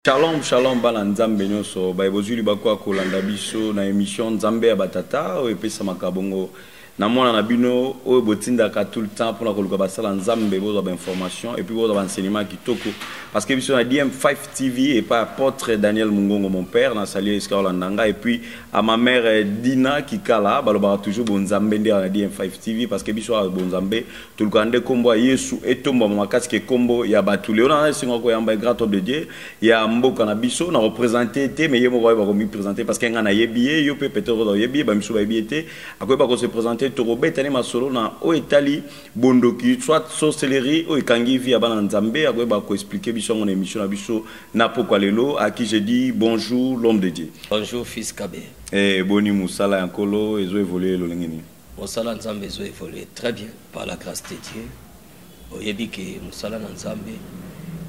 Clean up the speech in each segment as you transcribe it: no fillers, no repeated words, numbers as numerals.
Shalom, shalom, bana nzambe nyonso. Baibozuli bakwa kolanda biso na émission Nzambe ya batata o epesa makabongo. Na mwana na bino o botinda ka tout le temps pour na koluka basala nzambe bozo ba information et puis bozo ba enseignement kitoko parce que biso na DM5 TV et pas apôtre Daniel Mungongo mon père na sali Escar Landanga et puis à ma mère Dina Kikala baloba toujours bon nzambe ndia na DM5 TV parce que biso bon nzambe tout le kande kombo Yesu etomba makasi ke kombo ya batule on a singo ko yamba grand homme de Dieu ya mboka na biso na représenter té mais yemo ba ko mi présenter parce que ngana yebié yo peut-être yebié ba miso ba yebié akoy ba ko se présenter Torobetane masolo na o etali bondoki soit sorcellerie o ekangi via bana nzambe akoy ba ko expliquer biso mon émission na biso na pokwa lelo à qui je dis bonjour l'homme de Dieu. Bonjour fils Kabé. Boni musala yankolo ezo évoluer lo lengeni. Musala nzambe ezo évoluer très bien par la grâce de Dieu. Oyebi ke musala nzambe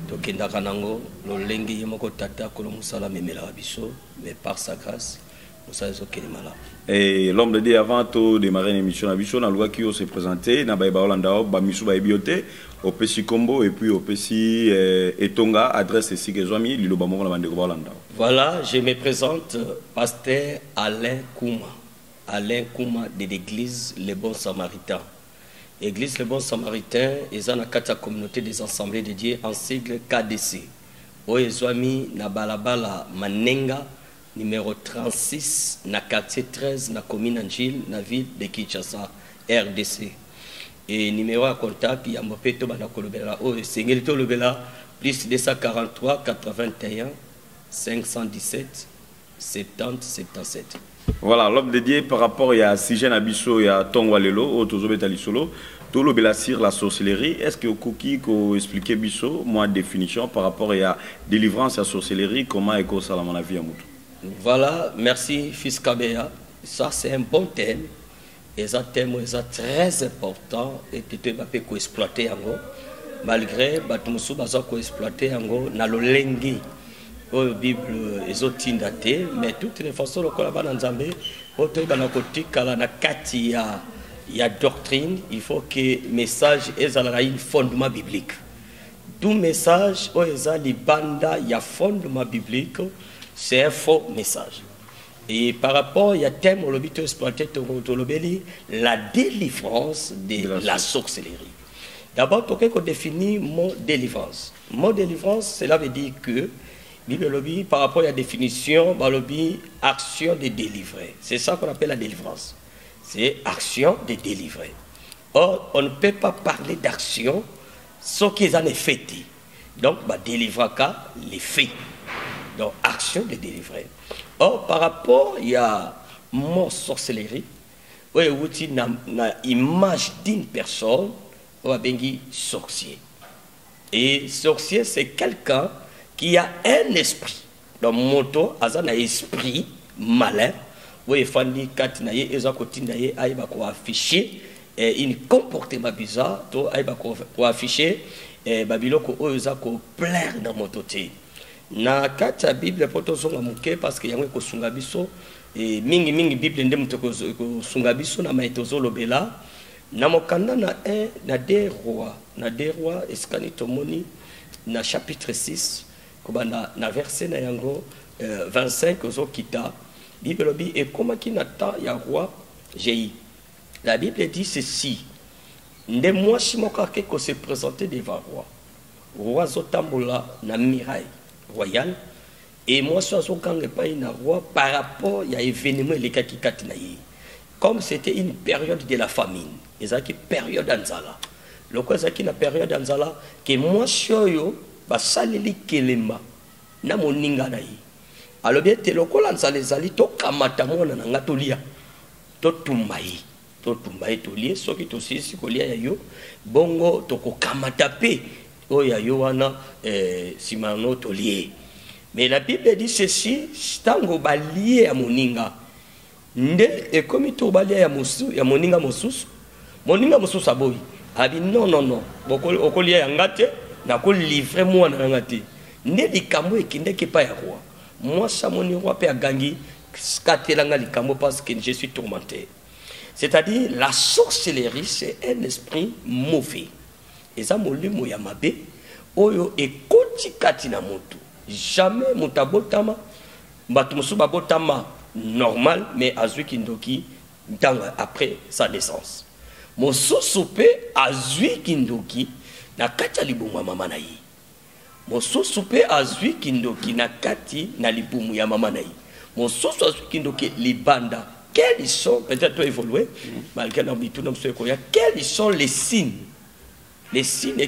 to kenda kanango lo lengi yemoko tata ko musala memela biso mais par sa grâce musala ezo kelimala. Et l'homme de Dieu avant de démarrer une émission à Bichon, on a le qui s'est présenté, na ba Holanda, ba misu ba bioté, au Pessi Combo et puis au Pessi Etonga, adresse ici que Zoami, Lilo Bamon la bande de Holanda. Voilà, je me présente pasteur Alain Kouma de l'église Les Bons Samaritains. Église Les Bons Samaritains est dans la communauté des assemblées de Dieu en sigle KDC. Oye Zoami na balabala Manenga numéro 36, na quartier 13, na commune Angile, na ville de Kinshasa, RDC. Et numéro à contact, il y a Mopeto Banakolobela, Sengelito Lobela, plus 243 81 517 70 77. Voilà, l'homme de Dieu par rapport à Sijen Abisso et à Tongwalelo, au Tozobetali Solo, tout le sur la sorcellerie. Est-ce que Kuki ko expliquer Bisso, moi définition par rapport à délivrance à la sorcellerie, comment est-ce que ça la vie à Moutou? Voilà, merci fils Kabea. Ça c'est un bon thème. Et ça thème est très important et que tu vas pas exploiter encore. Malgré batumusu baza ko exploiter encore na lolengi. Au Bible ezotindaté mais toutes les façons le kola bana nzambe oto bana kotikala na kati ya doctrine, il faut que message ezala une fondement biblique. Tout message o eza libanda ya fondement biblique. C'est un faux message. Et par rapport, il y a thème au lobby exploité la délivrance de la sorcellerie. D'abord, il faut définir mot délivrance. Mot délivrance, cela veut dire que Bible lobby, par rapport à la définition, lobby, action de délivrer. C'est ça qu'on appelle la délivrance. C'est action de délivrer. Or, on ne peut pas parler d'action sans qu'ils en aient fait. Donc, délivrer les faits. Donc, action de délivrer. Or, par rapport, il y a mon sorcellerie, où il y a une image d'une personne, on va dire sorcier. Et sorcier, c'est quelqu'un qui a un esprit. Donc, moto, un esprit malin, où il faut afficher un comportement bizarre, pour afficher Babiloko, où il faut plaire dans mon côté. Na kati ya Bible poto zonga muke parce que yango ko sunga biso et mingi Bible ndem to ko sunga biso na maitozo lobela na mokanda na deux rois eskani tomoni na chapitre 6 kobanda na verset na yango 25 ozo kita Bible lobi et comment qui nata ya roi Jéhi. La Bible dit ceci: nde moi shimoka ke ko se présenter devant roi zotambola na miraille royal et moi je suis pas une roi par rapport à l'événement comme c'était une période de la famine et ça qui période d'anzala le quoi ça qui na période d'anzala que moi je suis basaleli kelema na moninga na yi alors bien te lokola nzala ezali to kamata mona na ngatolia to tumbai tolie soki to sisi kolia ya yo bongo to ko kamata pe oya yowana simano tolie. Mais la Bible dit ceci, stango balié à moninga. Nde et comme to balié ya moninga mosusu aboyi. Abi non. Boko okolia ya ngate na ko livrer moi na ngate. Nde likambo ekinde ke pa ya roi. Moi sa moni roi pe agangi skatelanga likambo parce que je suis tourmenté. C'est-à-dire la sorcellerie c'est un esprit mauvais. Et ça molimo ya mabe oyo ekoti kati na moto jamais mutabotama batumusu babotama normal mais azwi kindoki après sa naissance mosusu pe azwi kindoki na kati ya libumu ya mama na ye mosusu pe azwi kindoki na kati na libumu ya mama na ye mosusu azwi kindoki libanda. Quels sont, peut-être toi évoluer, malgré quels sont les signes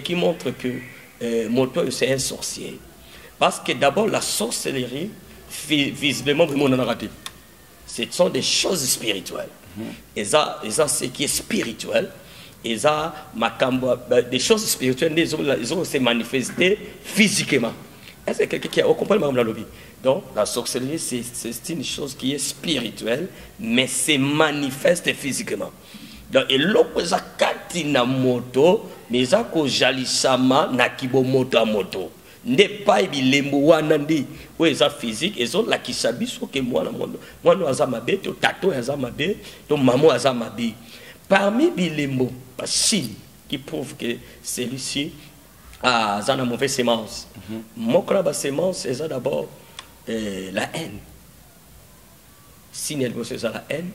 qui montrent que Moto c'est un sorcier? Parce que d'abord la sorcellerie, visiblement, on en a raté. Ce sont des choses spirituelles. Et ça ce qui est spirituel, et ça, des choses spirituelles, ils ont se manifesté physiquement. Est-ce que quelqu'un qui a compris ma lobby? Donc, la sorcellerie, c'est une chose qui est spirituelle, mais c'est manifeste physiquement. Donc, et l'autre, c'est na moto, mais ça ko jalisama na kibo moto a moto. N'est pas bilembo wanandi, ou ça physique, et ça la kisabiso que moi na mondo. Moi no azamabe, to tato azamabe, to maman azamabe. Parmi bilembo, signe qui prouve que celui-ci a une mauvaise sémence. Mon crabe sémence, c'est d'abord la haine. Signe c'est la haine.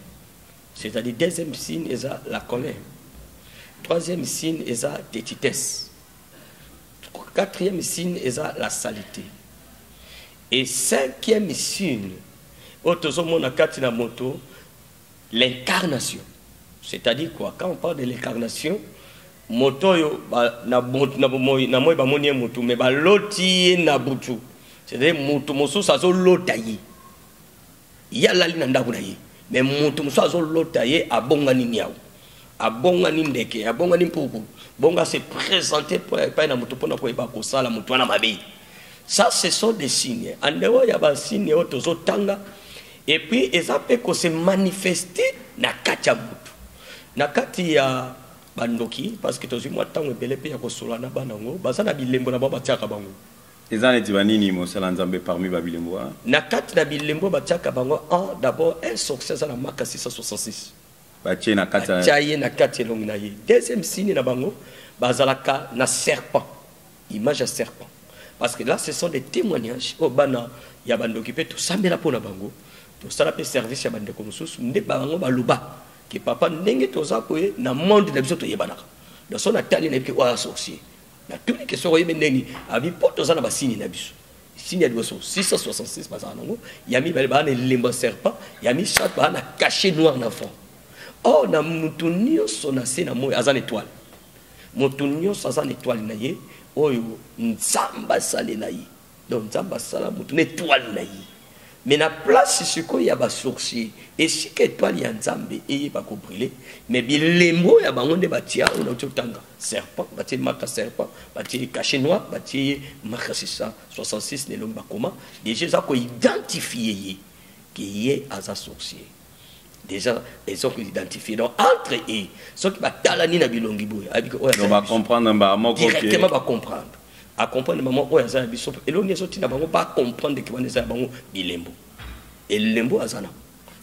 C'est-à-dire, deuxième signe, c'est la colère. Troisième signe, c'est la détitesse. Quatrième signe, c'est la saleté. Et cinquième signe, l'incarnation. C'est-à-dire quoi? Quand on parle de l'incarnation, moto yo na moy ba monie moto mais ba loti na butu. C'est-à-dire moto moso sa zo lotayi. Ya la lina ndabu na ye. Mais moto moso zo lotayi abonga ni niao. Abonga ni ndeke, abonga ni mpupu. Bonga se présenter pour pas na moto pona ko ba ko sala moto na mabe. Ça ce sont des signes. En dehors ya ba signes auto zo tanga et puis ça peut que se manifester na kati ya moto. Na kati ya bandoki parce que tozi moi tango belé pe ya ko solana banango bazana bilembo na ba batiaka bango ezaneti banini mo sala nzambe parmi ba bilembo na kati na bilembo batiaka bango d'abord un succès na maka 666 batie na kati ya na kati longi na ye deuxième signe na bango bazalaka na serpent image ya serpent parce que là ce sont des témoignages au bana ya bandoki pe to sambela pona bango to sala pe service ya bandeko mususu nde bango baluba que papa ndenge toza koye na monde na biso to yebanaka dans son atali na ke wa sorcier na tous les questions yebe ndenge abi poto za na basini na biso signe ya biso 666 bazana ngo yami bale ba na lemba serpent yami chat ba na caché noir na fond oh na mutunio sona se na moyo azana étoile mutunio azana étoile na ye oyo nzamba sale na ye donc nzamba sala mutunio étoile na ye. Mais na place ce qu'il y a des sorciers et si que toi il y a nzambe et pas brûler mais bilembo ya bangonde batia on a tout tanga serpent batia marque serpent batia caché noir batia marque 666 ne l'homme bakoma déjà ça ko identifier qui est à un sorcier déjà ils ont identifié donc entre eux ceux qui va talani na bilongi boy on va comprendre directement va comprendre à comprendre maman oya za biso et l'on est na bango pas comprendre que baneza bango bilembo et lembo azana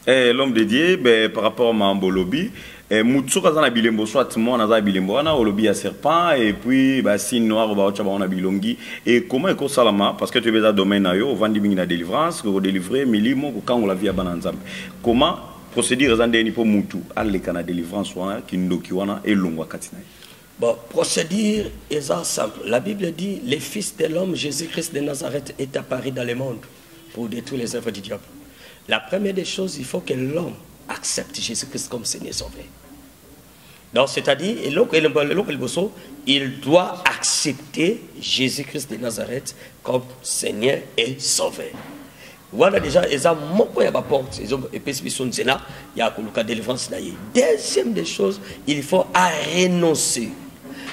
l'homme de Dieu ben par rapport à Mambolobi mutsuka za na bilembo soit moi na za bilembo wana olobi ya serpent et puis ba signe noir ba ocha ba na bilongi et comment eko salama parce que tu es dans domaine na yo vandi mingi na délivrance ko délivrer milimo ko kango la vie ya bananzambe comment procédure za ndeni po mutu aleka na délivrance wana kindoki wana elongwa katina. Bon, procédure est simple. La Bible dit, le Fils de l'homme, Jésus-Christ de Nazareth, est apparu dans le monde pour détruire les œuvres du diable. La première des choses, il faut que l'homme accepte Jésus-Christ comme Seigneur et Sauveur. Donc, c'est-à-dire, il doit accepter Jésus-Christ de Nazareth comme Seigneur et Sauveur. Voilà déjà, ils ont montré à la porte, ils ont il y a la délivrance. Deuxième des choses, il faut renoncer.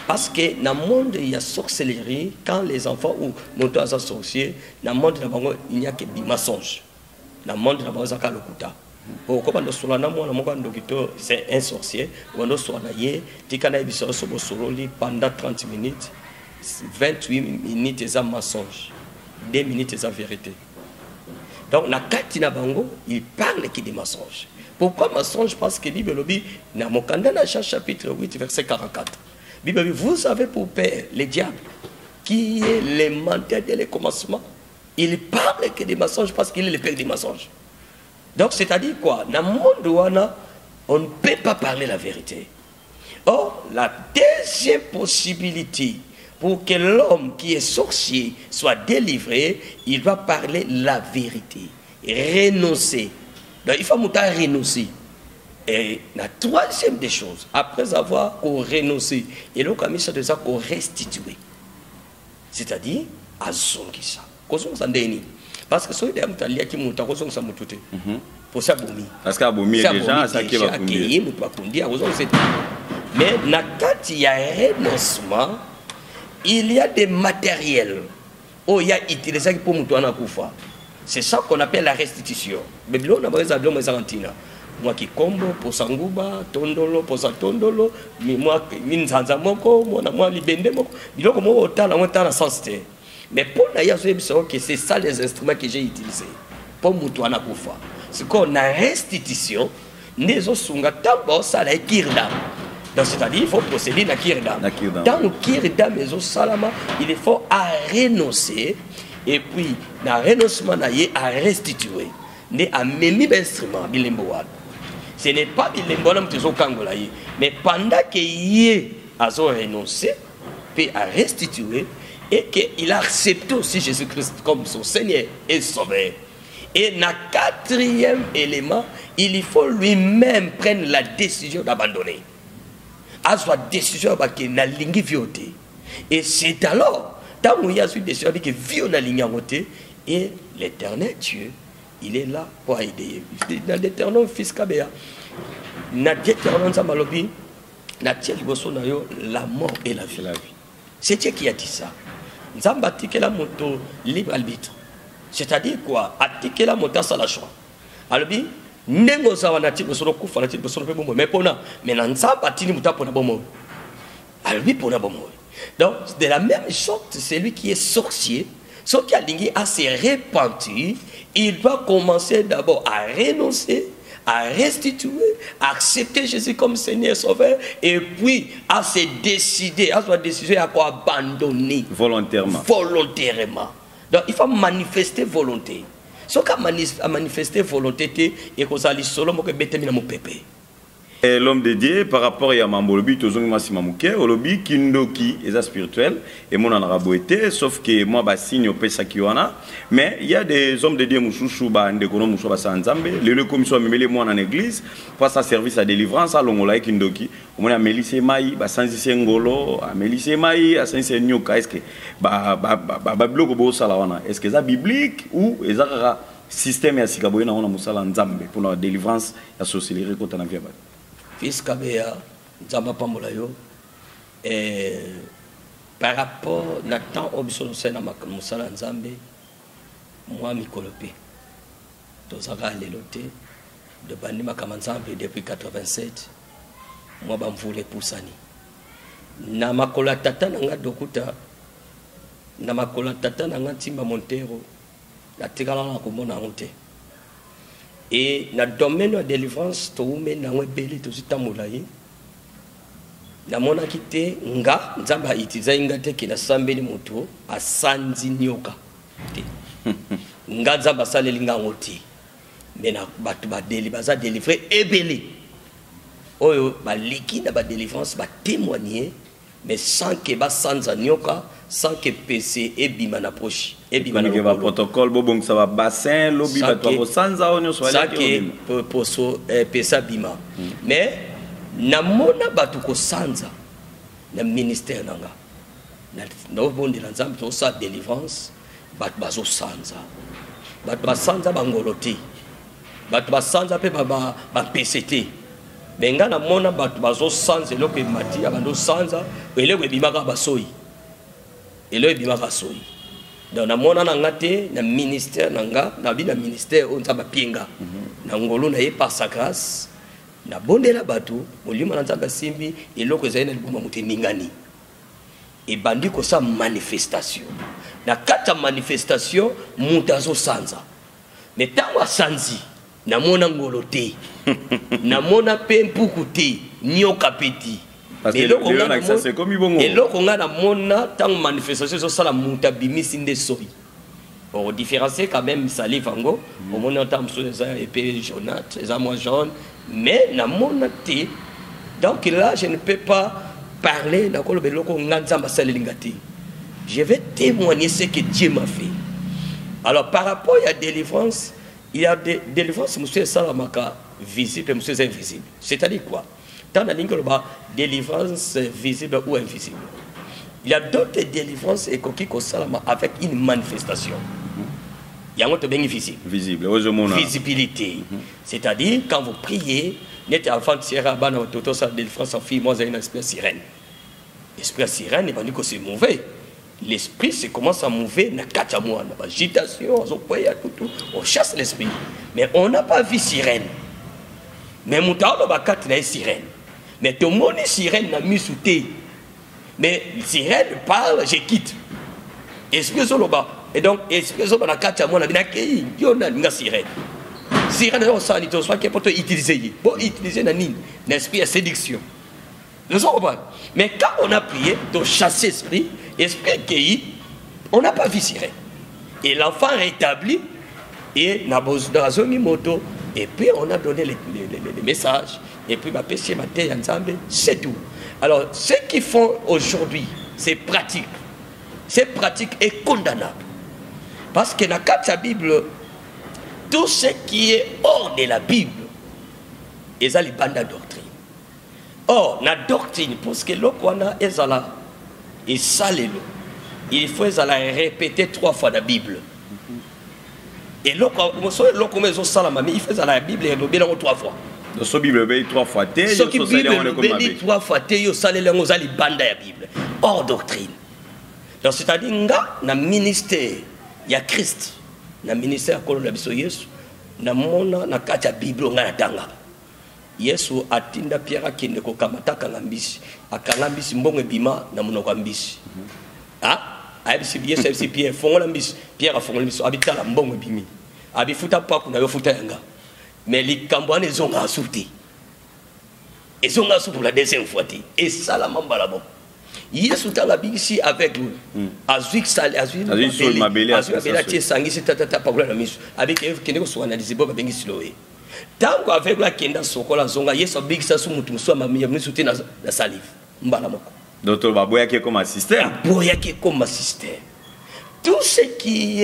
Parce que dans le monde, il y a sorcellerie. Quand les enfants ou montants sont sorciers, dans le monde, il n'y a que des mensonges. Dans le monde, il y a que le kuta. C'est un sorcier. Pendant 30 minutes, 28 minutes, c'est un mensonge. 2 minutes, c'est la vérité. Donc, la Katina Bango, il parle qui des mensonges. Pourquoi mensonge? Parce que la Bible dit, dans mon chapitre 8, verset 44, Bible dit, vous avez pour père le diable, qui est le menteur dès le commencement, il parle que des mensonges parce qu'il est le père des mensonges. Donc, c'est-à-dire quoi? Dans le monde, on ne peut pas parler la vérité. Or, la deuxième possibilité pour que l'homme qui est sorcier soit délivré, il doit parler la vérité. Renoncer. Donc, il faut renoncer. Et la troisième des choses, après avoir renoncé, et le camis ça déjà qu'on restituer. C'est-à-dire, à son qui ça. Parce que ce qui est lié qui monte à cause de ça mototé. Pour ça boumi. Parce qu'à boumi déjà ça qui va conduire. Mais quand il y a renoncement, il y a des matériels où il y a utilisé pour monter en koufa. C'est ça qu'on appelle la restitution. Mais là on a besoin de Argentina. Moi qui combo pour sanguba, tondolo pour sa tondolo, mais moi minzanza moko, moi libende moko. Biloko mo autant la sens. Mais pour la que c'est ça les instruments que j'ai utilisés pour Moutouana Koufa. C'est qu'on a restitution, nous avons d'abord ça la kirdam. Donc c'est-à-dire il faut procéder à kirdam. Dans le kirdam, il faut à renoncer et puis dans le renoncement à restituer. Mais à même instrument bilimboal. Ce n'est pas bilimboal qui est Kangola, mais pendant qu'il y ait à renoncer puis à restituer. Et qu'il a accepté aussi Jésus-Christ comme son Seigneur et Sauveur. Et le quatrième élément, il faut lui-même prendre la décision d'abandonner. À sa décision qu'il n'a pas vioté. Et c'est alors, tant qu'il y a une décision qui viote la ligne vioté, et l'Éternel Dieu, il est là pour aider. Dans l'Éternel fils Kabea, dans l'Éternel Zamalobi, la mort et la vie. C'est Dieu qui a dit ça. Nous avons attiqué la moto libre arbitre. C'est-à-dire quoi? Attiquer la moto sans la choix. Alors, nous avons attiqué le coup, mais pour nous, nous avons attiqué le moto pour nous. Alors, pour nous. Donc, de la même sorte, celui qui est sorcier, ce qui a ligné à se repentir, il doit commencer d'abord à renoncer, à restituer, à accepter Jésus comme Seigneur et Sauveur, et puis à se décider, à abandonner volontairement. Donc il faut manifester volonté. Ce qui a manifesté volonté, et qu'on s'allie solo, mon pépé. L'homme de Dieu, par rapport à Mamolobi, Olobi, Kindoki, est spirituel, et mon araboité, sauf que moi, signe au Pesa Kiwana. Mais il y a des hommes de Dieu, Mouchouchou, Ndekono, Mouchouba Sanzambe, les commissions mêlés moi en église, pour sa service à délivrance, à Longola et Kindoki. On a Mélisse Maï, Sansi Ngolo, Mélisse Maï, Sansi Nyoka, est-ce que, est-ce que c'est biblique ou est-ce que système et Sikaboyna, on a Moussala Nzambe pour la délivrance, la sorcellerie, quand on a vu. Fils Kabea, Nzamba Pamolayo, par rapport à temps obsolescent à Moussala Nzambe, moi, Mikolope, Tozara Lelote, de Bandima Kamanzambe depuis 87, moi, je voulais Poussani. Namakola Tata Nanga Dokuta, Namakola Tata Nanga Timba Montero, la Tigala Komona Honte. Et dans le domaine de la délivrance, tu as belé tout ça moulaye. Na mona kite nga nzamba itiza ingate kina sambeli moto a sanzi nyoka. Nga nzamba saleli nga ngoti. Mais na batu ba délivrer délivrer ebele. Oyo ba liki na ba délivrance ba témoigner mais sans que ba sanza nyoka, sans que PC et bima n'approche. Et bima n'approche. Il y a un protocole, bon, ça va bassin, lobby, va toi, sanza, on soit là. Pour so PC bima. Mais namona batu ko sanza na ministère nanga. Na bon de l'ensemble to sa délivrance, batu bazo sanza. Batu basanza bangoloti. Batu basanza pe ba PCT. Benga na mona batu bazo sanza eloko mati abando sanza, eloko bimaka basoi. Et là, il m'a rassuré. Dans le monde, na ministère, na ministère, on a pienga. Na ngolo na par sa grâce, na bonde la bateau, au lieu de simbi, et l'autre est un ningani. Et bandi ko sa manifestation. Na kata manifestation, montazo sanza. Mais tant wa sanzi, na mona ngolo te, na mona pempuku te, nyoka peti. Parce que c'est comme et là, on a la mona tant manifestation sur ça la monta bimisi de soi. Pour différencier quand même Sali Vango, au moment où on a épée jaune, les amours jaunes, mais dans mon thé, donc là je ne peux pas parler dans le beloko nganzamba salingati. Je vais témoigner ce que Dieu m'a fait. Alors par rapport à la délivrance, il y a des délivrances, monsieur Salamaka, visible et monsieur invisible. C'est-à-dire quoi? Dans la ligne globale, délivrance visible ou invisible. Il y a d'autres délivrances et qui avec une manifestation. Il y a un autre bien visible. Visible. Visibilité. C'est-à-dire, quand vous priez, n'êtes avant de tirer à bas toute sa délivrance en fille, moi j'ai une espèce de sirène. L'esprit sirène, il va dire que c'est mauvais. L'esprit, c'est commence à mouver, na katamouan, na agitation, on chasse l'esprit. Mais on n'a pas vu sirène. Mais mon temps, on a sirène. Mais tout le monde est sirène, n'a mis sous thé. Mais sirène parle, je quitte. Esprit soloba. Et donc, esprit soloba na katamouan, na binakei, yon na sirène. Sirène, on s'en dit, on soit qui peut utiliser. Pour utiliser na nine, l'esprit à séduction. Nous sommes pas. Mais quand on a prié, de chasser l'esprit, esprit qui on n'a pas vu sirène. Et l'enfant rétabli, et n'a pas moto, et puis on a donné les messages, et puis ma péché, ma terre, c'est tout. Alors, ce qu'ils font aujourd'hui, c'est pratique. C'est pratique et condamnable. Parce que dans la Bible, tout ce qui est hors de la Bible, ils ont les bandes de doctrine. Or, la doctrine, parce que l'okwana est là, et ça, il faut répéter 3 fois la Bible. Et l'okwana, il faut la Bible et le 3 fois. Donc, la Bible est 3 fois. Ce qui est 3 fois, il faut les bandes de la Bible. Hors doctrine. Donc, c'est-à-dire, dans le ministère, il y a Christ. Dans le ministère, il y a Jésus. Dans le monde, il y a la Bible. Yesu atinda Pierre akende ko kamata kangambisi akangambisi mbongo bima na munoko ambisi ayebisi Yesu ayebisi Pierre fongola mbisi Pierre afongola mbisi abitala mbongo bimi abifuta pa kuna yo futa yanga mais likambo ane zonga asuti ezonga asu pour la deuxième fois et ça la mambala bon Yesu tanga bisi avec lui azuik sale azuik mabeli azuik sangisi tata pa kula na misu avec kende ko so analyser bo bengisi loé. Tango avec la kenda sokola zonga yeso big sa su mutu so mamia mni soutien na salive mbala moko docteur baboya qui comme système boya qui comme système tout ce qui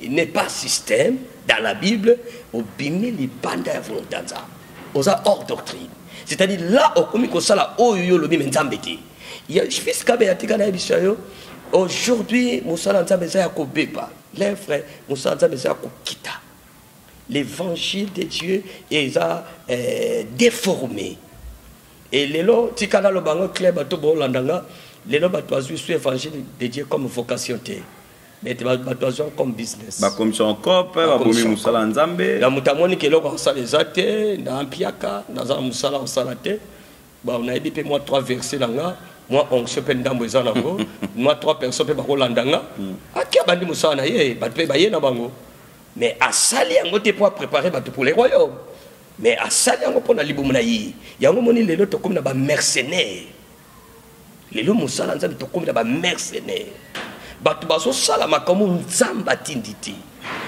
n'est pas système dans la Bible au bimi li banda ya volonté nza oza hors doctrine c'est-à-dire là au komi ko sala oyo lo bimi nzambeti ya fils kabe atika na bisayo aujourd'hui musala nzambe za ya ko bepa les frères musala nzambe za ko kita. L'évangile de Dieu est déformé. Et les lots, si on a le bango clair, les lots batoisent sur l'évangile de Dieu comme vocation. Mais batoisent comme business. Comme son corps, comme Moussala Nzambe. La moutamoni qui est là, on s'en les athées, dans un piaka, dans un Moussala, on s'en athée. On a dit, moi, 3 versets là, moi, on se peine dans les anneaux, moi, 3 personnes, on peut landanga. À qui a bandi Moussala, na bango. Mais à Sali, on pour préparer pour les royaumes. Mais à Sali, on pour la liboumnaï. Il y a un moment où les lots comme des mercenaires. Les lots moussala sont comme des mercenaires. Batu baso salama comme un zamba tinditi.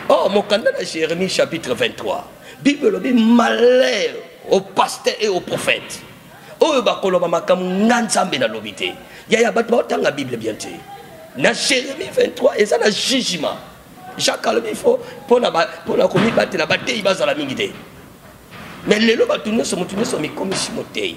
Oh, mon candidat Jérémie chapitre 23. Bible le dit malheur aux pasteurs et aux prophètes. Oh, bakolo makam nganzambe na lobité. Ya batu ba Bible bien té. Na Jérémie 23 et ça na jugement. Jacques il faut pour la commis battre la bataille base à la minute. Mais les lots battunés sont mis comme si monté.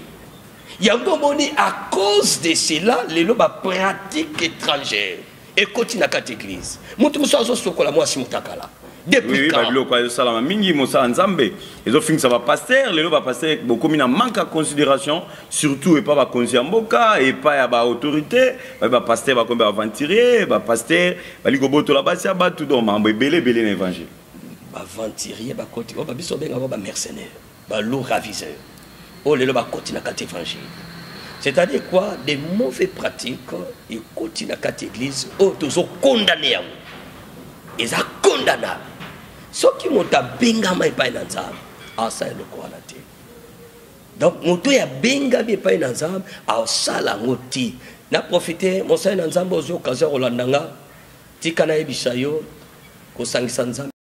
Il y a un moment à cause de cela, les lots pratiques étrangères et continue à cette église. Montre ça sur la moi si mutakala. Depuis quand oui, quoi salama mingi mosa nzambe. Ils ont fini ça va pasteur, les lots va passer beaucoup mina manque à considération, surtout et pas va konziamboka et pas ya ba autorité, ba pasteur va comme aventurier, ba pasteur ba ligoboto la basi ba tout donc mambo belé l'évangile. Ba aventurier ba côté, ba biso benga ba mercenaire, ba loup raviseur. Oh les lots va continuer à cette évangile. C'est-à-dire quoi? Des mauvaises pratiques et continuent à cette église, oh tous sont condamnés. Ils sont condamnables. Ceux qui m'ont bengama et pas nanzam, ah ça est le quoi là. Donc moto ya bengama et pas nanzam, ah ça la ngoti. Na profité, mon sa nanzam aux occasions rolandanga, tikana ebisayo, kosangisa nzambe